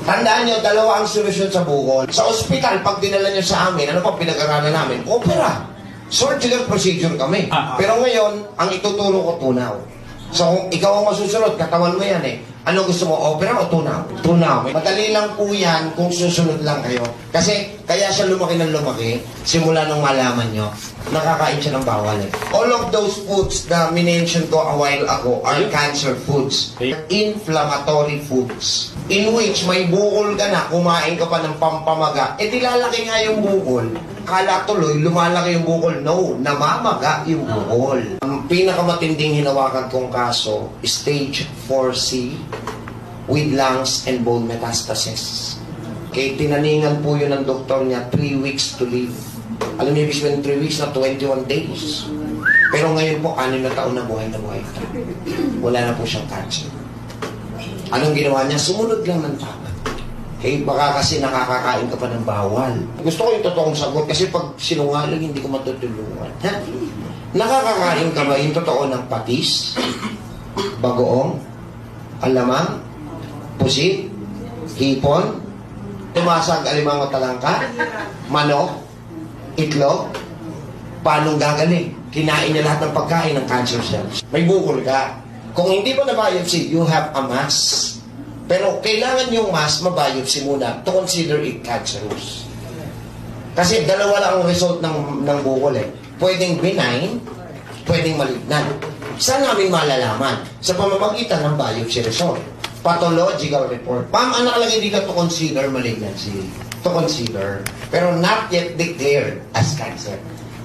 Tandaan nyo, dalawa ang solusyon sa bukol. Sa ospital, pag dinala nyo sa amin, ano pa pinag-aralan namin? Opera. Surgical procedure kami. Pero ngayon, ang ituturo ko tunaw. So, kung ikaw ang masusunod, katawan mo yan eh. Ano gusto mo, opera o tunaw? Tunaw. Madali lang po yan kung susunod lang kayo. Kasi, kaya siya lumaki ng lumaki, simula nung malaman nyo, nakakain siya ng bawal eh. All of those foods na minention ko a while ago are cancer foods. Inflammatory foods. In which may bukol ka na, kumain ka pa ng pampamaga, eh di lalaki nga yung bukol. Kala tuloy, lumalaki yung bukol. No, namamaga yung bukol. Ang pinakamatinding hinawakan kong kaso, stage 4C with lungs and bone metastasis. Okay, tinaningan po yun ng doktor niya, 3 weeks to live. Alam niyo, ibig 3 weeks na 21 days. Pero ngayon po, 6 na taon na buhay ka. Wala na po siyang cancer. Anong ginawa niya? Sumunod lang ng tama. Eh, baka kasi nakakakain ka pa ng bawal. Gusto ko yung totoong sagot kasi pag sinungaling, hindi ko matutulungan. Ha? Nakakakain ka ba yung totoo ng patis, bagoong, alamang, pusit, hipon, tumasag, alimango, talangka, manok, itlog, paanong gagaling? Kinain niya lahat ng pagkain ng cancer cells. May bukol ka. Kung hindi pa na-biopsy, you have a mass. Pero kailangan yung mass, ma-biopsy muna to consider it cancerous. Kasi dalawa lang ang result ng bukol eh. Pwedeng benign, pwedeng malignant. Saan namin malalaman? Sa pamamagitan ng biopsy result. Pathological report. Ma'am, ang nakalagay dito to consider malignancy. To consider. Pero not yet declared as cancer.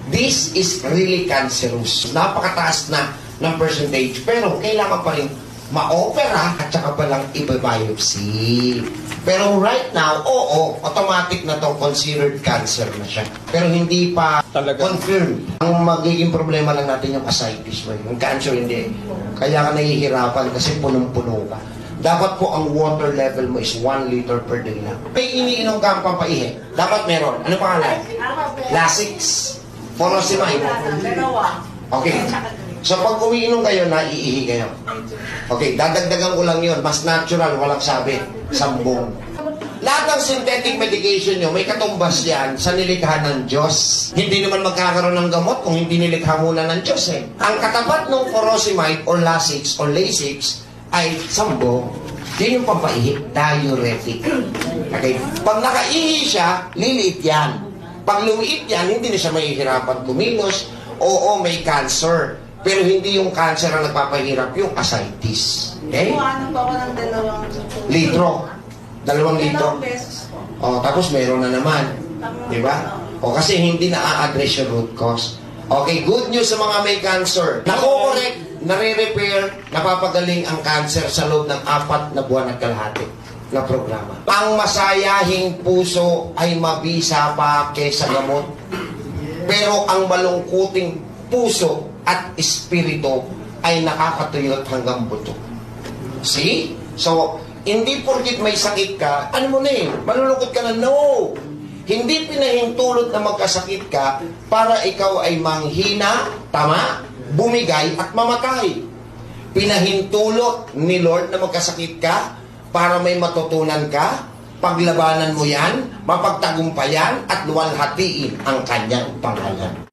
This is really cancerous. Napakataas na ng percentage. Pero kailangan pa rin ma-opera at saka palang i-biopsy. Pero right now, oo, automatic na to, considered cancer na siya. Pero hindi pa confirmed. Ang magiging problema lang natin yung ascites mo. Yung cancer hindi. Kaya ka nahihirapan kasi punong-puno ka. Dapat po ang water level mo is 1 liter per day lang. May iniinom ka ang pampaihi. Dapat meron. Ano pangalan? Lasix. Furosemide. Okay. So pag umiinom kayo, naiihi kayo. Okay, dadagdagan ko lang yun. Mas natural, walang sabi. Sambong. Lahat ng synthetic medication nyo, may katumbas yan sa nilikha ng Diyos. Hindi naman magkakaroon ng gamot kung hindi nilikha muna ng Diyos eh. Ang katapat ng furosemide or Lasix or Lasix ay sambong. Yun yung pampaihi, diuretic. Okay, pag nakaihi siya, liliit yan. Pag lumiit yan, hindi na siya mahihirapan kumilos. Oo, may cancer. Pero hindi yung cancer ang nagpapahirap, yung ascites. Okay? Ano ba ako ng 2 litro. 2 litro. 2 pesos po. O, tapos meron na naman. Di ba? O, kasi hindi na-address yung root cause. Okay, good news sa mga may cancer. Nako-correct, nare-repair, napapagaling ang cancer sa loob ng 4 na buwan at kalahati na programa. Ang masayahing puso ay mabisa pa kaysa gamot. Pero ang malungkuting puso at espiritu ay nakakatuyot hanggang buto. See? So, hindi porkit may sakit ka, ano mo na eh, malulungkot ka na, no! Hindi pinahintulot na magkasakit ka para ikaw ay manghina, tama, bumigay at mamatay. Pinahintulot ni Lord na magkasakit ka para may matutunan ka, paglabanan mo yan, mapagtagumpayan at luwalhatiin ang kanyang pangalan.